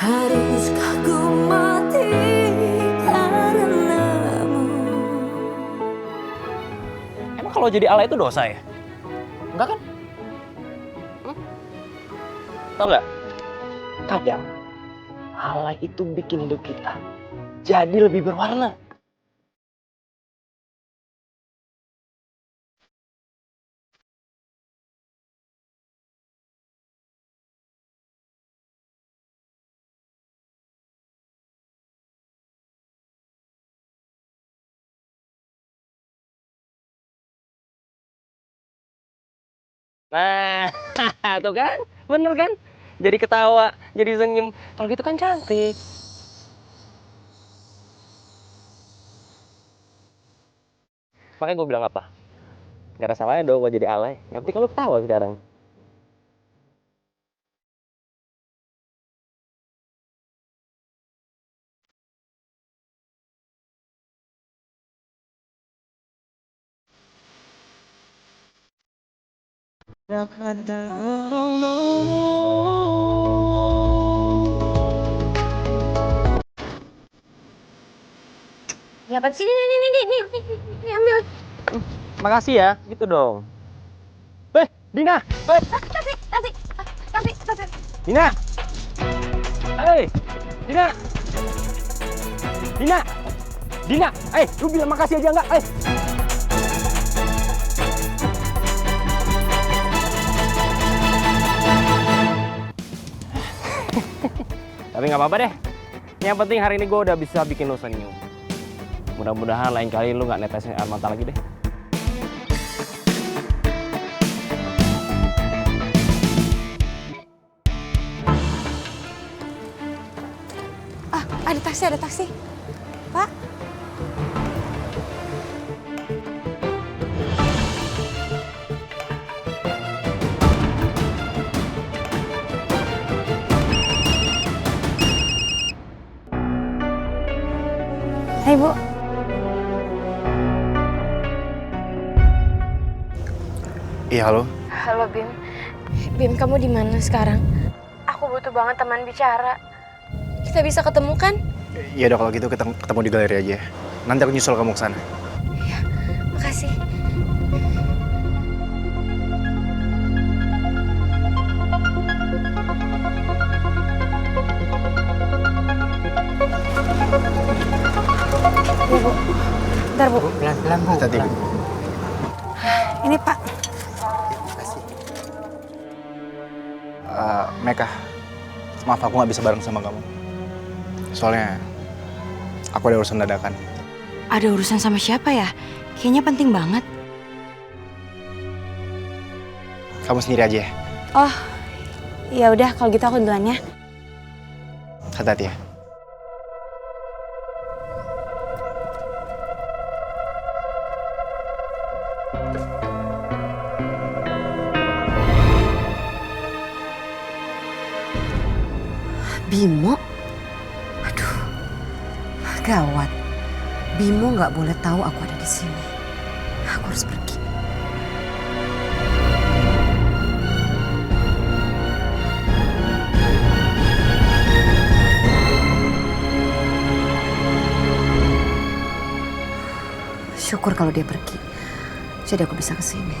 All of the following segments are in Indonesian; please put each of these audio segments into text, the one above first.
Haruskah ku mati karenamu? Emang kalau jadi Allah itu dosa ya? Enggak kan? Tahu nggak? Kadang Allah itu bikin hidup kita jadi lebih berwarna. Nah, tuh kan? Bener kan? Jadi ketawa, jadi senyum. Kalau gitu kan cantik. Makanya gue bilang apa? Gak ada salahnya dong gue jadi alay. Yang penting kalau ketawa sekarang. Ya apa sih? Nih, ambil. Makasih ya, gitu dong. Dina! Kasih. Dina! Hei! Dina! Dina! Dina! Lu bilang makasih aja enggak? Tapi nggak apa-apa deh. Yang penting hari ini gue udah bisa bikin lo senyum. Mudah-mudahan lain kali lo nggak netesin air mata lagi deh. Ada taksi. Pak. Hai, Bu. Iya, halo. Halo, Bim. Bim, kamu di mana sekarang? Aku butuh banget teman bicara. Kita bisa ketemu kan? Ya udah kalau gitu ketemu di galeri aja. Nanti aku nyusul kamu ke sana. Iya, makasih. Ya, Bu. Bentar, Bu. Pelan-pelan, Bu. Hati-hati. Ini, Pak. Meka, maaf aku nggak bisa bareng sama kamu. Soalnya aku ada urusan dadakan. Ada urusan sama siapa ya? Kayaknya penting banget. Kamu sendiri aja ya. Oh, ya udah kalau gitu aku duluan ya. Hati-hati ya. Bimo? Aduh, gawat. Bimo nggak boleh tahu aku ada di sini. Aku harus pergi. Syukur kalau dia pergi. Jadi aku bisa ke sini.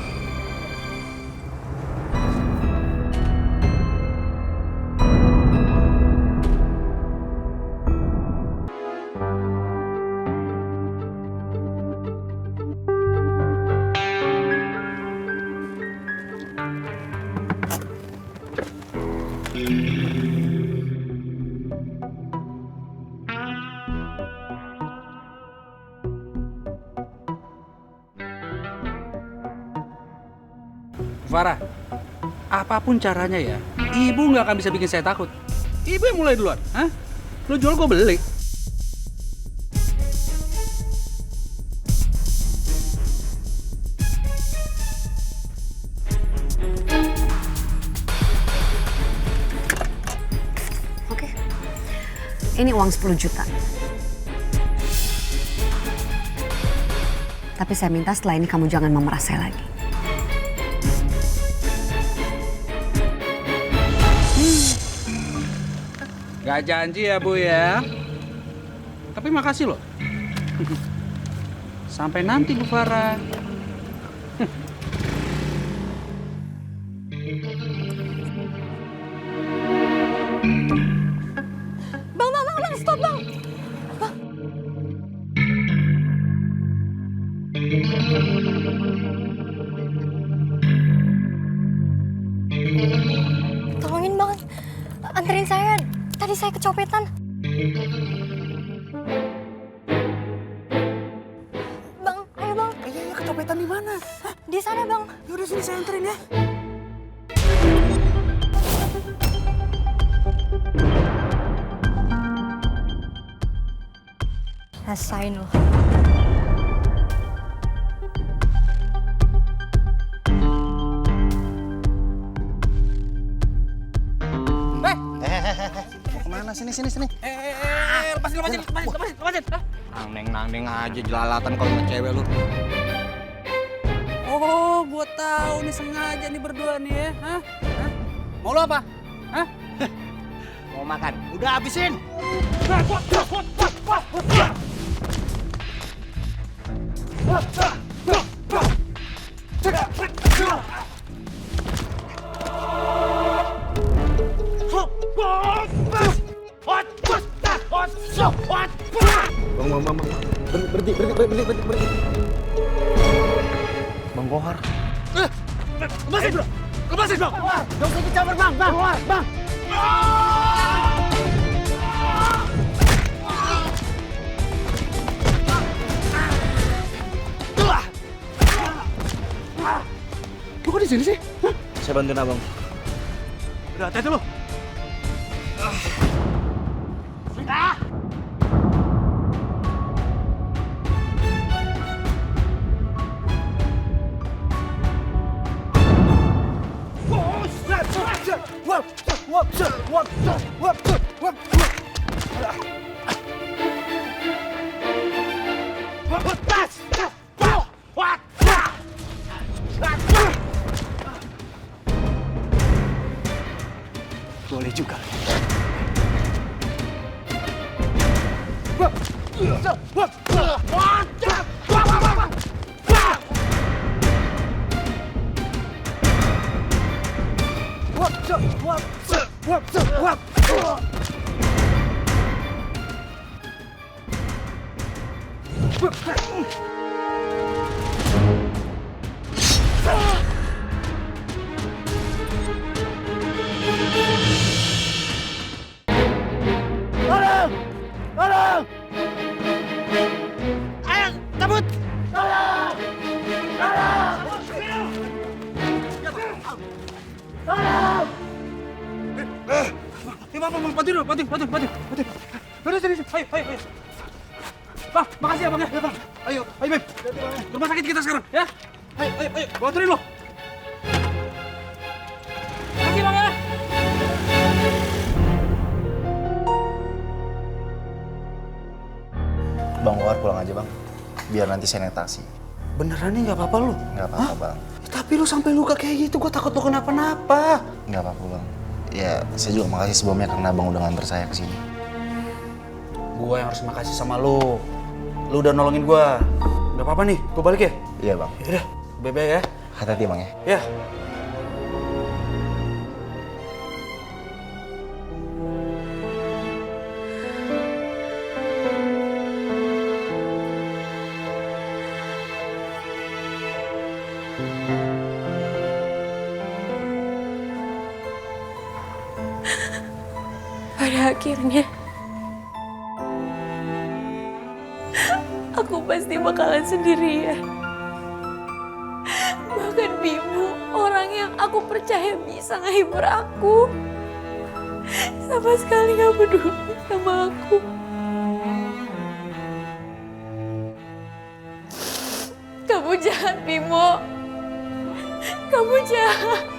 Farah, apapun caranya ya, ibu nggak akan bisa bikin saya takut. Ibu yang mulai duluan, hah? Lo jual gue beli. Oke. Ini uang 10 juta. Tapi saya minta setelah ini kamu jangan memerah saya lagi. Gak janji ya, Bu ya. Tapi makasih loh. Sampai nanti, Bu Farah. Bang, stop bang. Tolongin bang, anterin saya. Tadi saya kecopetan. Bang, ayo bang. Iya, kecopetan di mana? Di sana bang. Yaudah sini saya anterin ya. Rasain loh. Mau kemana? Sini. Lepasin. Nang aja jelalatan kalau sama cewek lu. Oh, gua tahu nih sengaja nih berdua nih ya. Hah? Mau lo apa? Hah? Mau makan? Udah habisin. Bang. Berhenti. Bang Kohar. Lepasin, bro. Gak usah ikut campur bang. Lu kok di sini sih? Saya bantuin abang. Udah, hati-hati lu. Boleh juga. Bantuin. Udah sini. Ayo. Bang, makasih ya bang ya. Bang. Ayo Bim. Ke rumah sakit kita sekarang ya. Ayo. Bantuin lo. Makasih bang ya. Bang Kohar pulang aja bang. Biar nanti saya naik taksi. Beneran nih nggak apa-apa lo? Nggak apa-apa bang. Tapi lu sampai luka kayak gitu, gua takut lu kenapa-napa. Nggak apa-apa bang. Ya, saya juga makasih sebelumnya karena abang udah nganter saya ke sini. Gua yang harus makasih sama lu. Lu udah nolongin gua. Gak apa-apa nih, gua balik ya? Iya bang. Yaudah, bebe ya. Hati-hati bang ya. Ya. Pada akhirnya aku pasti bakalan sendirian. Bahkan Bimo, orang yang aku percaya bisa ngehibur aku, sama sekali gak peduli sama aku. Kamu jahat, Bimo. Kamu jahat.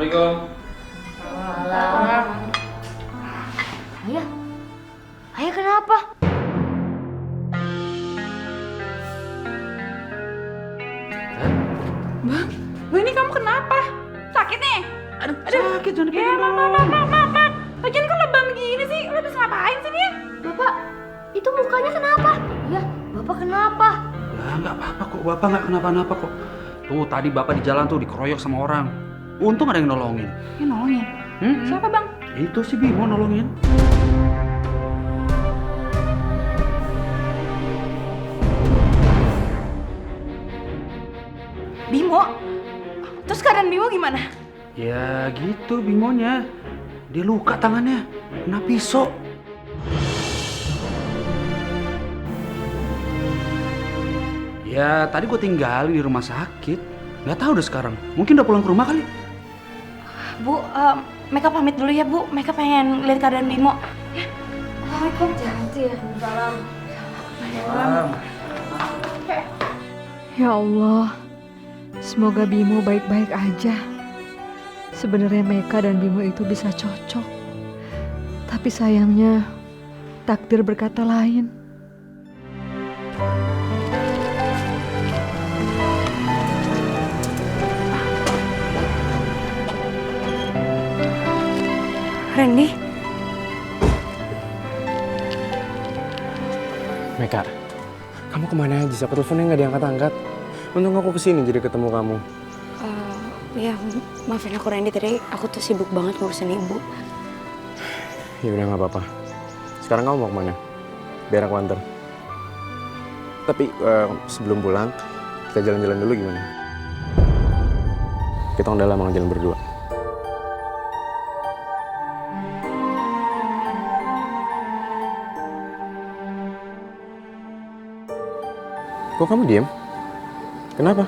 Assalamualaikum. Ayah kenapa? Bang, ini kamu kenapa? Sakit nih? Aduh, sakit jangan Ya, dipegang dong. mak. Lagian kok lebam gini sih? Lo habis ngapain sih nih? Bapak, itu mukanya kenapa? Ya, Bapak kenapa? Ya nggak apa-apa kok, Bapak nggak kenapa-napa kok. Tuh tadi Bapak di jalan tuh dikeroyok sama orang. Untung ada yang nolongin. Ya nolongin. Siapa bang? Itu si Bimo nolongin. Bimo? Terus keadaan Bimo gimana? Ya gitu Bimonya. Dia luka tangannya, kena pisau. Ya tadi gue tinggal di rumah sakit. Nggak tahu udah sekarang. Mungkin udah pulang ke rumah kali. Bu, Meka pamit dulu ya Bu. Meka pengen lihat keadaan Bimo. Ya. Assalamualaikum. Ya Allah, semoga Bimo baik-baik aja. Sebenarnya Meka dan Bimo itu bisa cocok. Tapi sayangnya, takdir berkata lain. Randy, Meka, kamu kemana aja? Aku teleponnya nggak diangkat-angkat. Untung aku kesini jadi ketemu kamu. ya maafin aku Randy, tadi aku tuh sibuk banget ngurusin ibu. Ya udah nggak apa-apa. Sekarang kamu mau kemana? Biar aku antar. Tapi sebelum pulang, kita jalan-jalan dulu gimana? Kita udah lama jalan berdua. Kok kamu diam? Kenapa?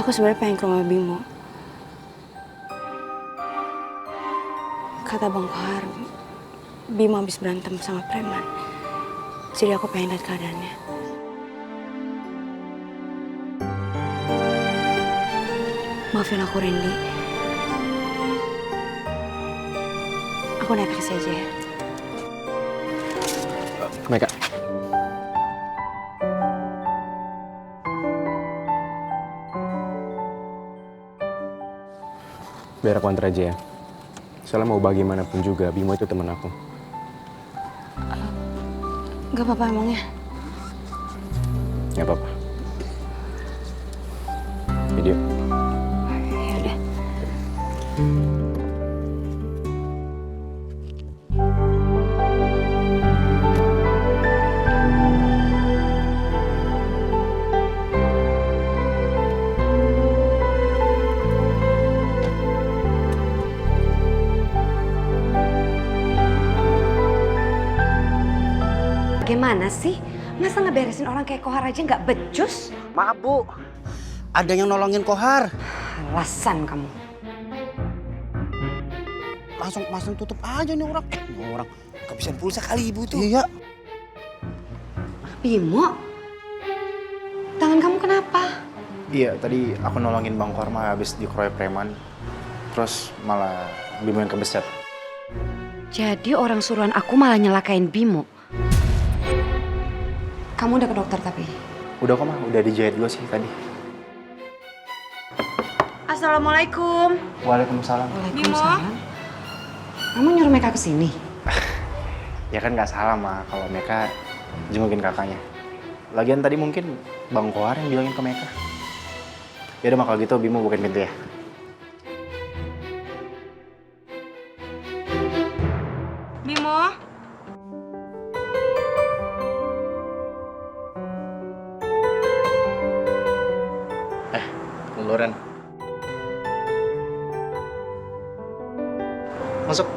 Aku sebenarnya pengen ke rumah Bimo. Kata Bang Kohar, Bimo habis berantem sama preman. Jadi aku pengen lihat keadaannya. Maafin aku Randy. Aku naik taksi aja ya. Meka. Biar aku antar aja ya. Soalnya mau bagaimanapun juga, Bimo itu teman aku. Gak apa-apa emangnya? Gak apa-apa. Video. Ya udah. Gimana sih? Masa ngeberesin orang kayak Kohar aja nggak becus? Maaf Bu, ada yang nolongin Kohar. Alasan kamu. Langsung tutup aja nih orang. Nih orang kehabisan pulsa kali Ibu tuh. Iya. Bimo, tangan kamu kenapa? Iya, tadi aku nolongin Bang Korma habis dikeroyok preman. Terus malah Bimo yang kebeset. Jadi orang suruhan aku malah nyelakain Bimo. Kamu udah ke dokter tapi? Udah kok mah, udah dijahit dulu sih tadi. Assalamualaikum. Waalaikumsalam. Waalaikumsalam. Kamu nyuruh Meka kesini? Ya kan nggak salah mah kalau Meka jengukin kakaknya. Lagian tadi mungkin Bang Kohar yang bilangin ke Meka. Ya udah mah kalau gitu Bimo bukain pintu ya. Bimo? Loren. Masuk.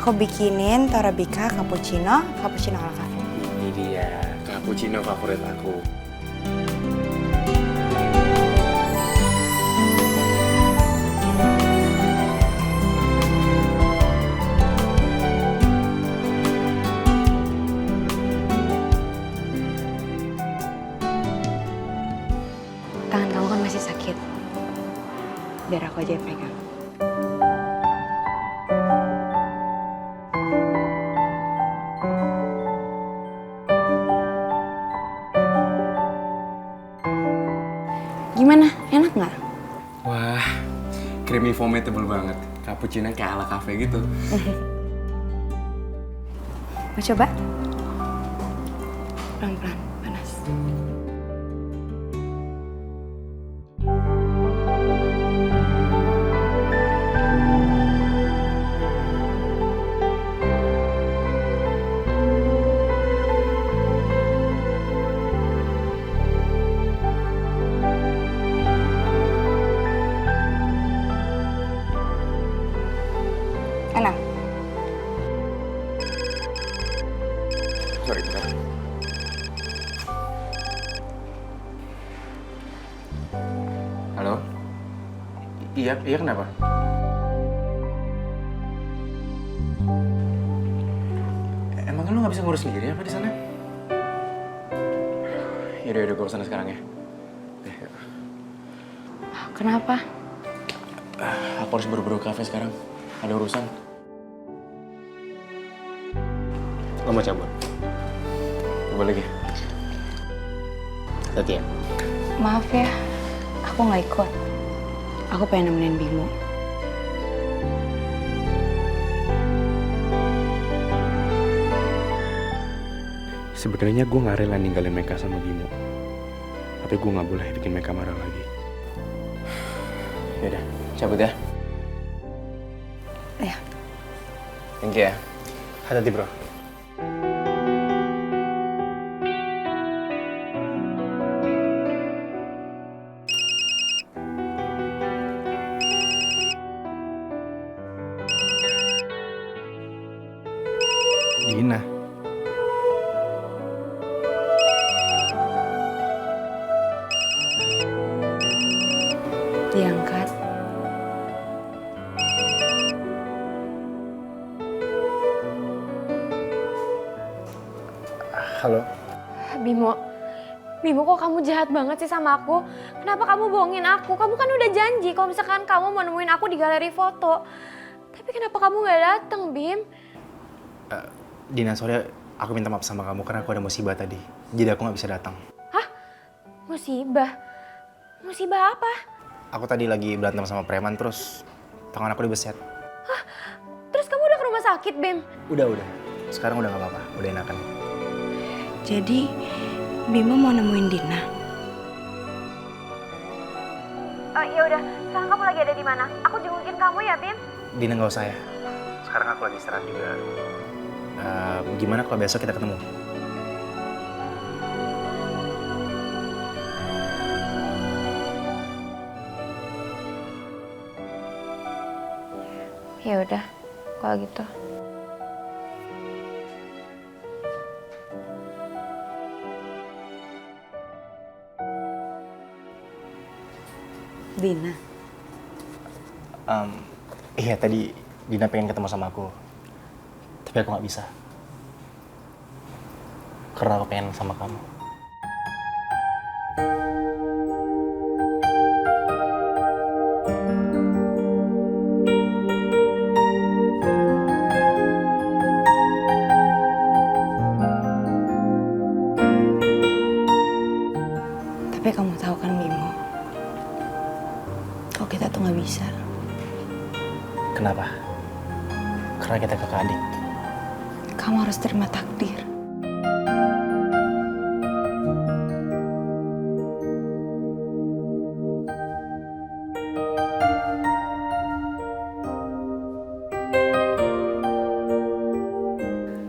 Aku bikinin Torabika cappuccino ala cafe. Ini dia, cappuccino favorit aku. Tangan kamu kan masih sakit. Biar aku aja yang pegang. Gimana? Enak nggak? Wah, creamy foamnya tebel banget. Cappuccino kayak ala cafe gitu. Mau coba? Pelan-pelan, panas. Enak? Sorry, bentar. Halo? Iya kenapa? Emang lu nggak bisa ngurus sendiri apa di sana? Yaudah, gue kesana sekarang ya. Yuk. Kenapa? Aku harus buru-buru ke kafe sekarang. Ada urusan. Lo mau cabut? Coba lagi. Hati ya. Maaf ya, aku nggak ikut. Aku pengen nemenin Bimo. Sebenarnya gue nggak rela ninggalin Meka sama Bimo. Tapi gue nggak boleh bikin Meka marah lagi. Yaudah, cabut ya. Ya. Thank you ya. Hati-hati bro. Dina. Diangkat. Halo. Bimo kok kamu jahat banget sih sama aku? Kenapa kamu bohongin aku? Kamu kan udah janji kalau misalkan kamu mau nemuin aku di galeri foto. Tapi kenapa kamu nggak dateng, Bim? Dina, sorry aku minta maaf sama kamu karena aku ada musibah tadi. Jadi aku nggak bisa datang. Hah? Musibah? Musibah apa? Aku tadi lagi berantem sama preman terus tangan aku dibeset. Hah? Terus kamu udah ke rumah sakit, Bim? Udah. Sekarang udah nggak apa-apa, udah enakan. Jadi, Bimo mau nemuin Dina. Ya udah, sekarang kamu lagi ada di mana? Aku jengukin kamu ya, Bim? Dina nggak usah ya. Sekarang aku lagi istirahat juga. Gimana kalau besok kita ketemu? Ya udah, kalau gitu. Dina. Iya tadi Dina pengen ketemu sama aku. Tapi aku nggak bisa. Karena aku pengen sama kamu. Tapi kamu tahu kan Bimo, kalau kita tuh nggak bisa. Kenapa? Karena kita kakak adik. Kamu harus terima takdir.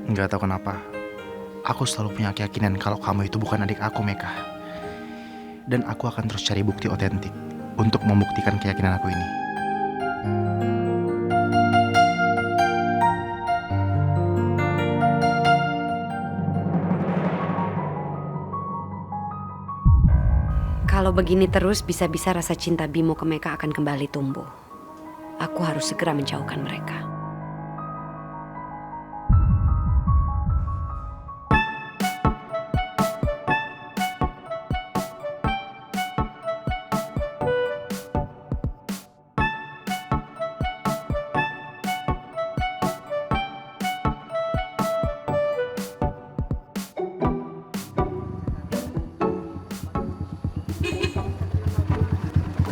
Nggak tahu kenapa, aku selalu punya keyakinan kalau kamu itu bukan adik aku, Meka. Dan aku akan terus cari bukti otentik untuk membuktikan keyakinan aku ini. begini terus bisa-bisa rasa cinta Bimo ke Meka akan kembali tumbuh. Aku harus segera menjauhkan mereka.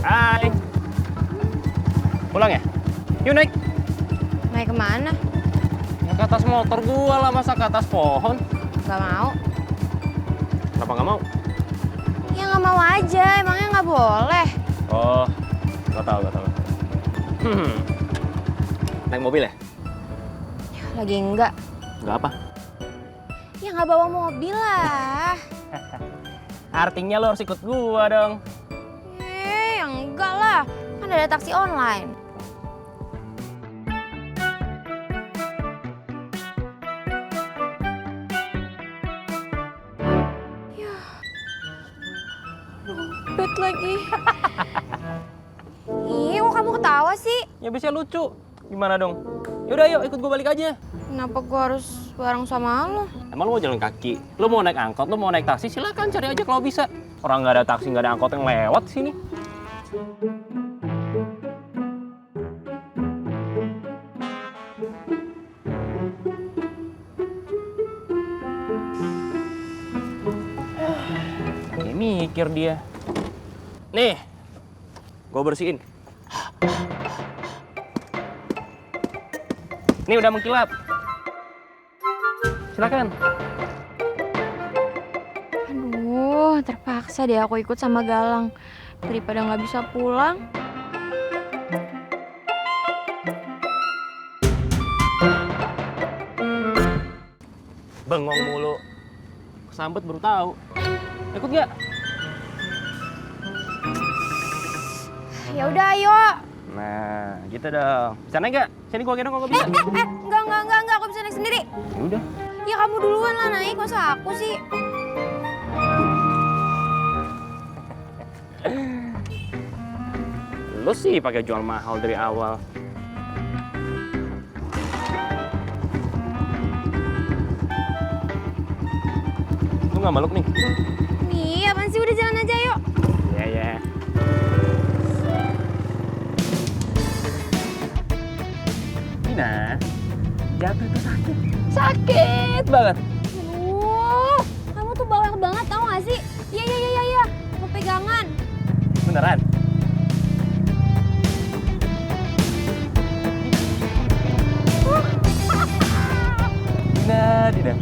Hai. Pulang ya? Yuk naik. Naik kemana? Ya, ke atas motor gua lah, masa ke atas pohon? Gak mau. Kenapa nggak mau? Ya nggak mau aja, emangnya nggak boleh. Oh, gak tahu. Naik mobil ya? Lagi enggak. Nggak apa? Ya nggak bawa mobil lah. Artinya lo harus ikut gua dong. Ya enggak lah, kan ada taksi online. Ya, dompet lagi. Ih, kok kamu ketawa sih? Ya bisa lucu. Gimana dong? Yaudah yuk ikut gua balik aja. Kenapa gua harus bareng sama lo? Emang lo mau jalan kaki? Lo mau naik angkot? Lo mau naik taksi? Silakan cari aja kalau bisa. Orang nggak ada taksi, nggak ada angkot yang lewat sini. Kayak mikir dia. Nih, gue bersihin. Nih udah mengkilap. Silakan. Aduh, terpaksa deh aku ikut sama Galang. Daripada nggak bisa pulang. Bengong mulu. Kesambet baru tahu. Ikut gak? Ya udah, ayo. Nah, gitu dong. Bisa naik gak? Sini gua gendong kalau bisa. Enggak, aku bisa naik sendiri. Ya udah. Ya kamu duluan lah naik, masa aku sih? Lu sih pakai jual mahal dari awal. Lu nggak malu nih? Nih, apaan sih? Udah jalan aja, yuk. Iya. Dina, jatuh itu sakit. Sakit banget. Aduh, kamu tuh bawel banget, tau gak sih? Iya. Mau pegangan. Beneran? Dina.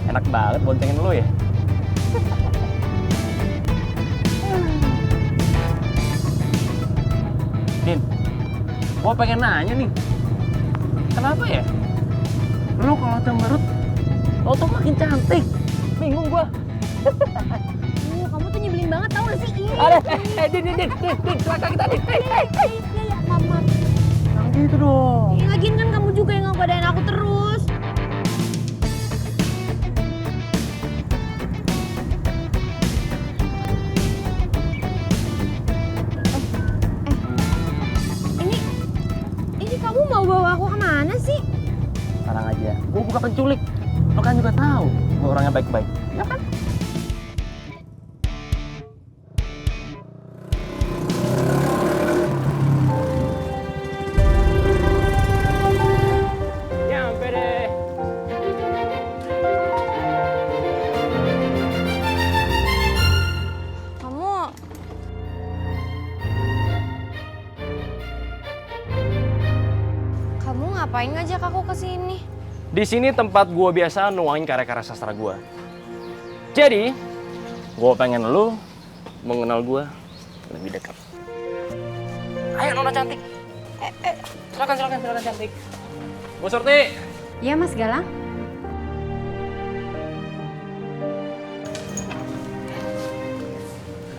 Enak banget boncengin lu ya. Din, gua pengen nanya nih. Kenapa ya? Lu kalau cemberut, lo tuh makin cantik. Bingung gua. Kamu tuh nyebelin banget, tau gak sih? Ada, Din, celaka kita, Din. Iya, mama. Jangan gitu dong. Ya, lagian kan kamu juga yang ngegodain aku terus. Ini kamu mau bawa aku kemana sih? Tenang aja, gua bukan penculik. Lo kan juga tahu, gua orangnya baik-baik. Ya kan? Nyampe deh. Kamu ngapain ngajak aku ke sini? Di sini tempat gua biasa nuangin karya-karya sastra gua. Jadi, gua pengen lu mengenal gua lebih dekat. Ayo Nona cantik. Silakan cantik. Bu Surti. Iya, Mas Galang.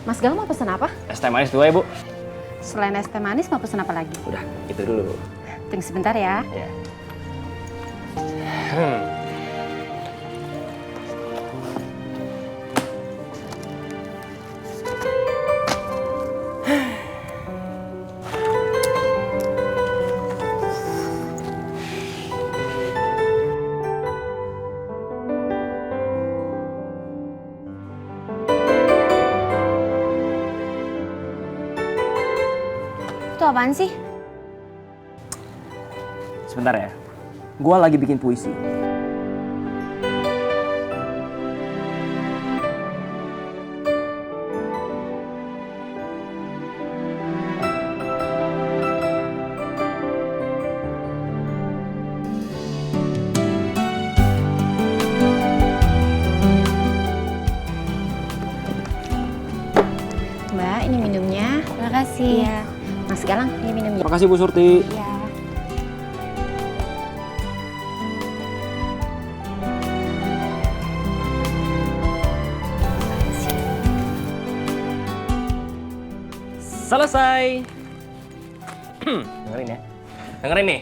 Mas Galang mau pesan apa? Es teh manis 2 ya, Bu. Selain es teh manis mau pesan apa lagi? Udah, itu dulu. Tunggu sebentar ya. Ya. Itu apaan sih? Sebentar ya. Gua lagi bikin puisi. Mbak, ini minumnya. Terima kasih. Iya. Mas Galang, ini minumnya. Makasih Bu Surti. Iya. Selesai. Dengerin ya. Dengerin nih.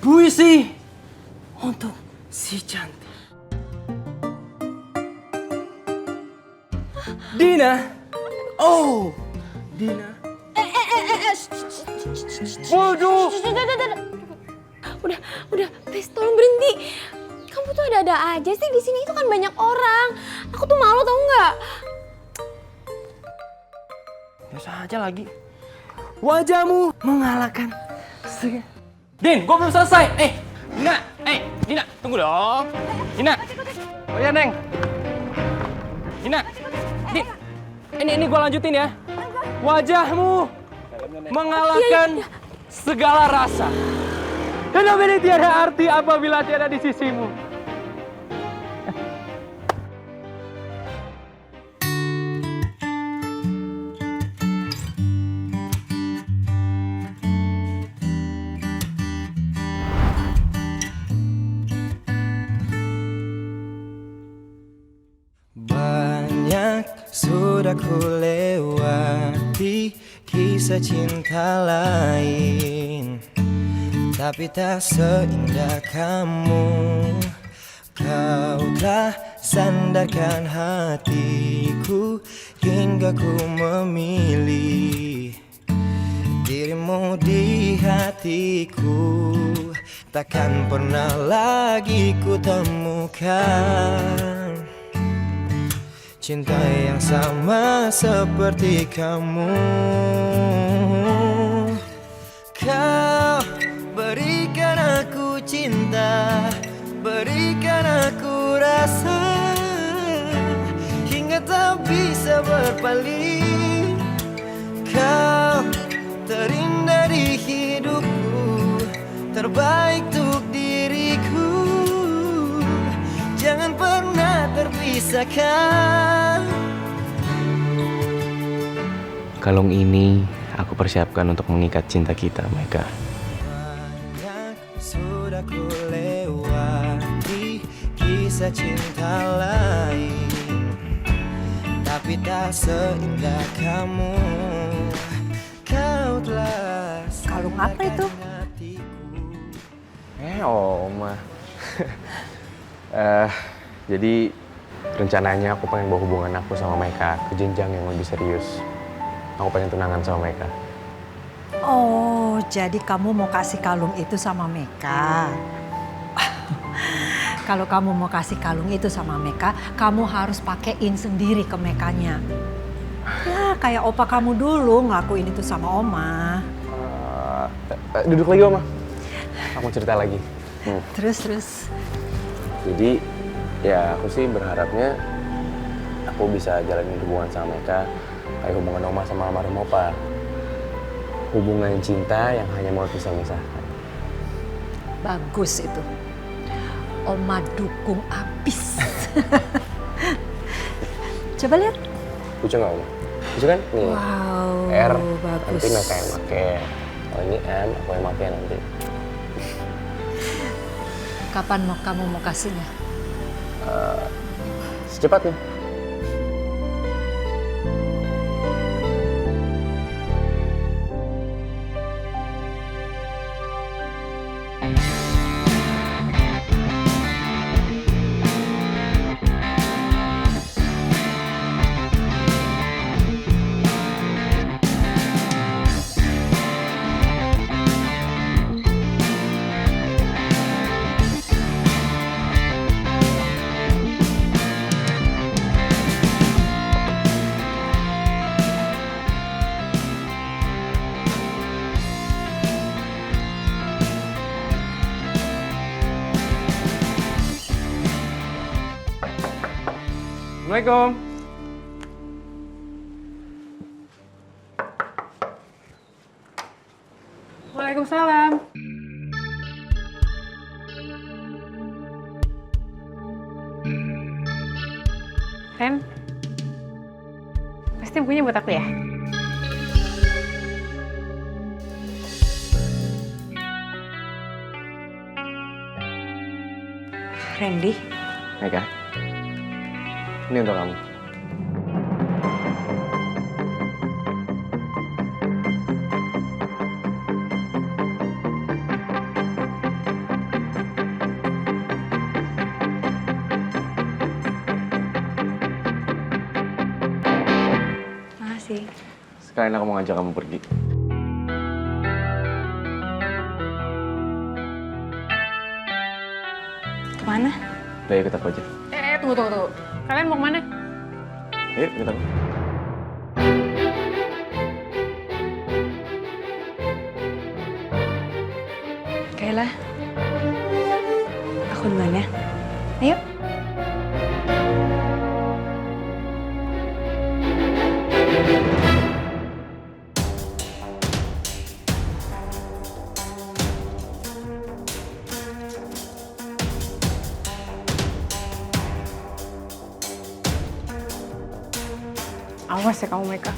Puisi untuk si cantik. Dina. Oh, Dina. Waduh. Udah, please tolong berhenti. Kamu tuh ada-ada aja sih di sini, itu kan banyak orang. Aku tuh malu tau nggak? Biasa aja lagi. Wajahmu mengalahkan Din, gua belum selesai. Dina, tunggu dong. Dina. Oh iya, Neng. Dina. Din. Ini gua lanjutin ya. Wajahmu mengalahkan segala rasa. Hidup ini tiada arti apabila tiada di sisimu. Banyak sudah ku lewati kisah cinta lain, tapi tak seindah kamu. Kau telah sandarkan hatiku hingga ku memilih dirimu di hatiku. Takkan pernah lagi ku temukan cinta yang sama seperti kamu. Kau berikan aku cinta, berikan aku rasa, hingga tak bisa berpaling. Kau terindah di hidupku, terbaik untuk diriku. Jangan pernah terpisahkan. Kalung ini aku persiapkan untuk mengikat cinta kita, Meka. Banyak sudah ku lewati kisah cinta lain, tapi tak seindah kamu. Kau telah Kalung apa itu? Oma. Jadi rencananya aku pengen bawa hubungan aku sama Meka ke jenjang yang lebih serius. Aku pengen tunangan sama Meka. Oh, jadi kamu mau kasih kalung itu sama Meka? Kalau kamu mau kasih kalung itu sama Meka, kamu harus pakein sendiri ke Mekanya. Ya, kayak opa kamu dulu ngelakuin itu sama Oma. Duduk lagi, Oma. Aku mau cerita lagi. Terus. Jadi, ya aku sih berharapnya aku bisa jalanin hubungan sama Meka kayak hubungan Oma sama almarhum Opa. Hubungan cinta yang hanya mau pisah-misahkan. Bagus itu. Oma dukung abis. Coba lihat. Lucu nggak, Oma? Lucu kan? Nih. Wow, R, bagus. nanti Meka yang make. Kalau ini M, aku yang make nanti. Kapan kamu mau kasihnya? Secepatnya. Assalamualaikum. Waalaikumsalam. Ren, pasti bukunya buat aku ya? Randy, Meka, ini untuk kamu. Makasih. Sekalian aku mau ngajak kamu pergi. Kemana? Udah, ikut aku aja. Tunggu. Kalian mau kemana? Ayo, ikut aku. Kayla, aku duluan ya. Ayo. Awas ya kamu mereka.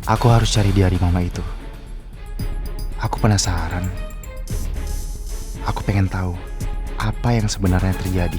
Aku harus cari diari mama itu. Aku penasaran. Aku pengen tahu apa yang sebenarnya terjadi.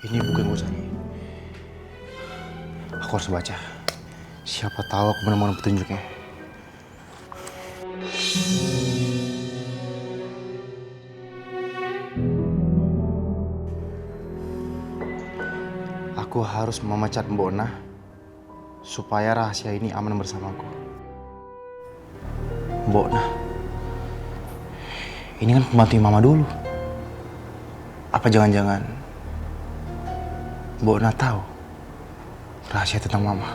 Ini buku yang gue cari. Aku harus baca. Siapa tahu aku menemukan petunjuknya. Aku harus memecat Mbok Nah supaya rahasia ini aman bersamaku. Mbok Nah, ini kan pembantu mama dulu. Apa jangan-jangan Mbok Nah tahu rahasia tentang mama?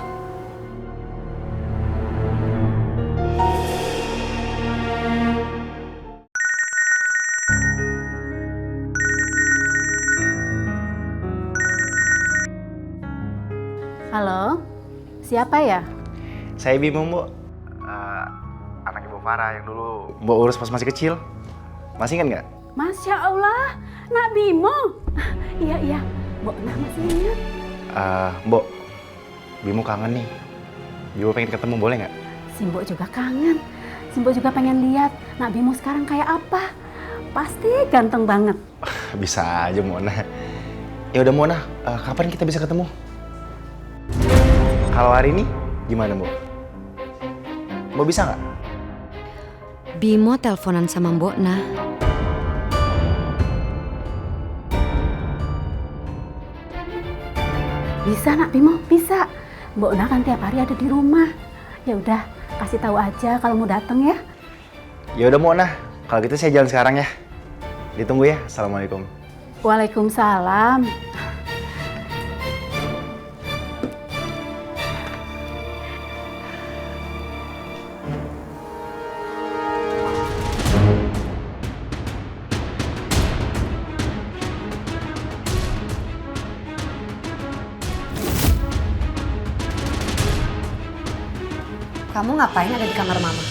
Halo, siapa ya? Saya Bimo, Mbok. Anak Ibu Farah yang dulu Mbok urus pas masih kecil. Masih ingat nggak? Masya Allah, Nak Bimo. Iya, Mbok Nah masih ingat. Mbok, Bimo kangen nih. Bimo pengen ketemu, boleh nggak? Si Mbok juga kangen. Si Mbok juga pengen lihat Nak Bimo sekarang kayak apa. Pasti ganteng banget. Bisa aja, Mbok Nah. Ya udah, Mbok Nah, kapan kita bisa ketemu? Kalau hari ini gimana, Mbok? Mbok bisa nggak? Bimo teleponan sama Mbok Nah. Bisa Nak Bimo, bisa. Mbok Nah kan tiap hari ada di rumah. Ya udah, kasih tahu aja kalau mau datang ya. Ya udah, Mbok Nah. Kalau gitu saya jalan sekarang ya. Ditunggu ya. Assalamualaikum. Waalaikumsalam. Kamu ngapain ada di kamar mama?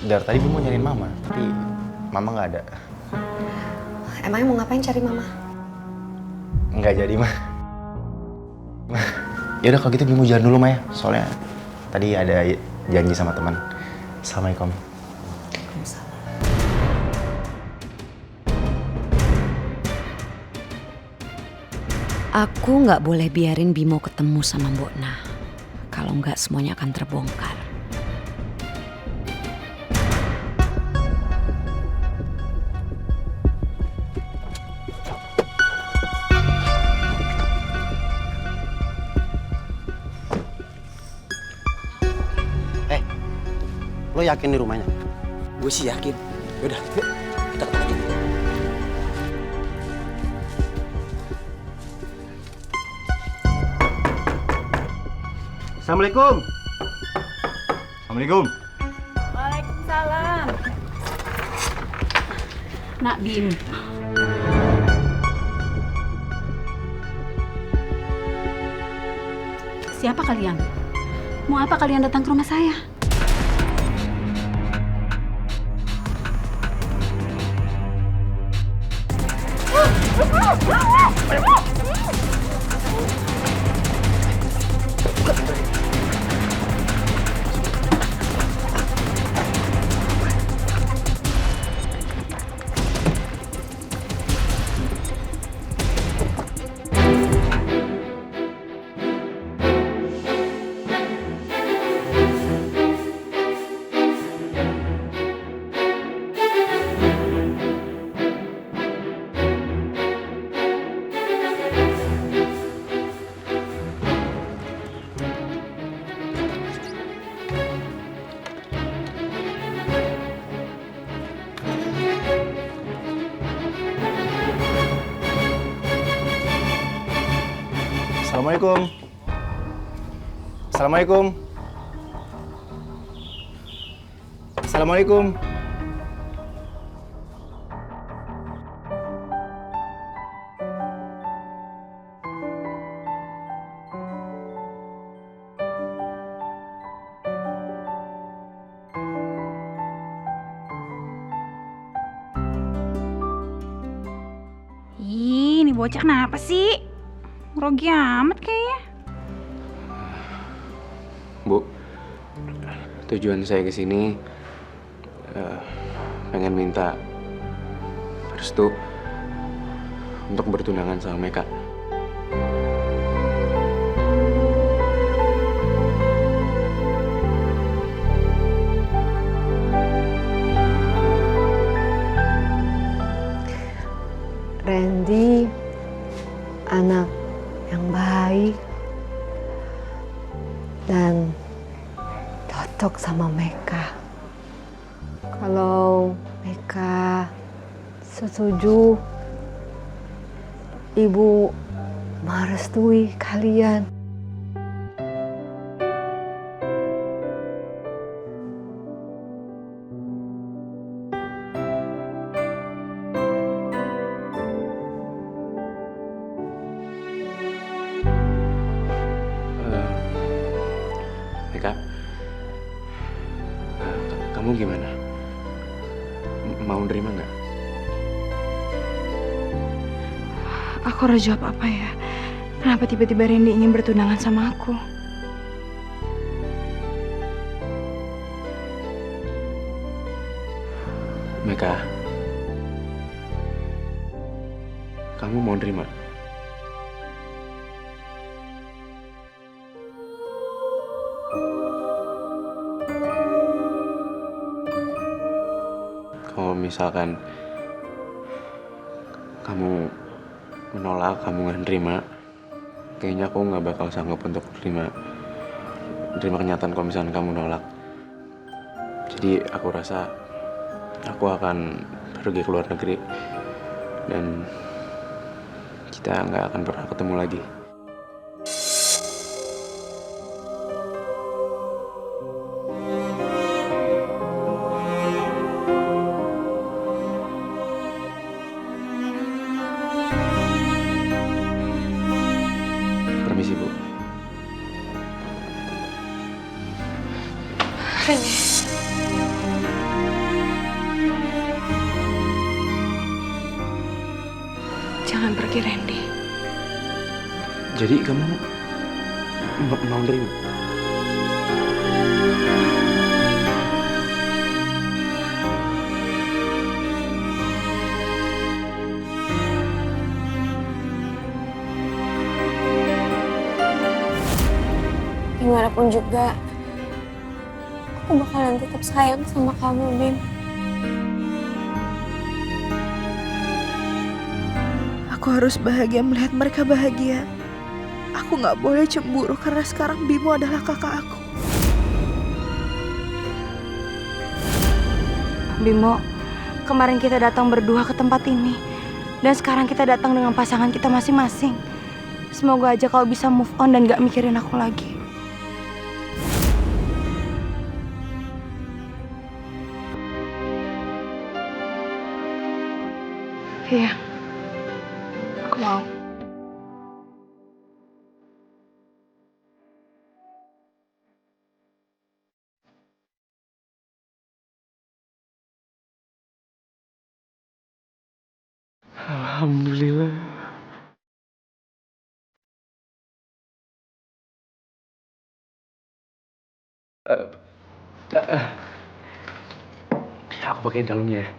Dari tadi Bimo nyariin mama, tapi mama nggak ada. Emangnya mau ngapain cari mama? Nggak jadi, mah. Ya udah kalau gitu Bimo jalan dulu, Maya. Soalnya tadi ada janji sama teman. Assalamualaikum. Aku nggak boleh biarin Bimo ketemu sama Mbok Nah. Kalau nggak semuanya akan terbongkar. yakin di rumahnya? Gue sih yakin. Yaudah, yuk kita ketemuin. Assalamualaikum. Assalamualaikum. Waalaikumsalam. Nak Bim. Siapa kalian? Mau apa kalian datang ke rumah saya? Assalamualaikum. Assalamualaikum. Assalamualaikum. Ih, ini bocah kenapa sih? Grogi amat kayaknya. Bu, tujuan saya kesini pengen minta restu untuk bertunangan sama Meka. Randy anak yang baik dan cocok sama Meka. Kalau Meka setuju, Ibu merestui kalian. Meka, kamu gimana? Mau nerima nggak? Aku harus jawab apa ya? Kenapa tiba-tiba Randy ingin bertunangan sama aku? Meka, kamu mau nerima? Kalau misalkan kamu menolak, kamu nggak nerima, kayaknya aku nggak bakal sanggup untuk terima kenyataan kalau misalkan kamu nolak. Jadi aku rasa aku akan pergi ke luar negeri dan kita nggak akan pernah ketemu lagi. Permisi, Bu. Randy. Jangan pergi, Randy. Jadi kamu mau nerima? Gimana pun juga, aku bakalan tetap sayang sama kamu, Bim. Aku harus bahagia melihat mereka bahagia. Aku nggak boleh cemburu karena sekarang Bimo adalah kakak aku. Bimo, kemarin kita datang berdua ke tempat ini. Dan sekarang kita datang dengan pasangan kita masing-masing. Semoga aja kau bisa move on dan gak mikirin aku lagi. Iya, aku mau. Alhamdulillah. Aku pakai kalungnya ya.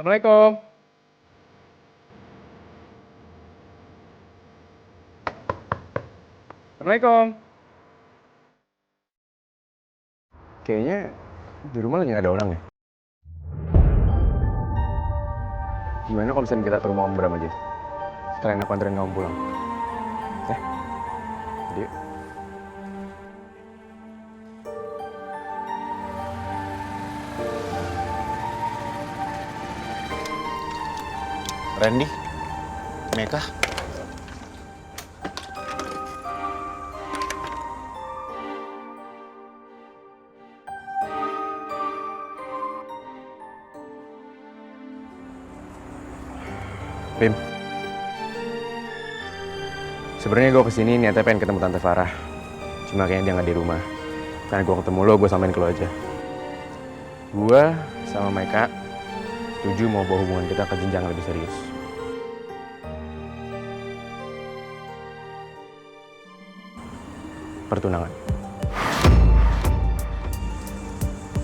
Assalamualaikum. Assalamualaikum. Kayaknya di rumah lagi nggak ada orang ya. Gimana kalau misalnya kita ke rumah Om Bram aja? Sekalian aku anterin kamu pulang. Ya? Jadi yuk. Randy, Meka, Bim, sebenarnya gue kesini niatnya pengen ketemu Tante Farah. Cuma kayaknya dia nggak di rumah. Karena gue ketemu lo, gue samain ke lo aja. Gue sama Meka setuju mau bawa hubungan kita ke jenjang lebih serius. Pertunangan.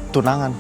tunangan.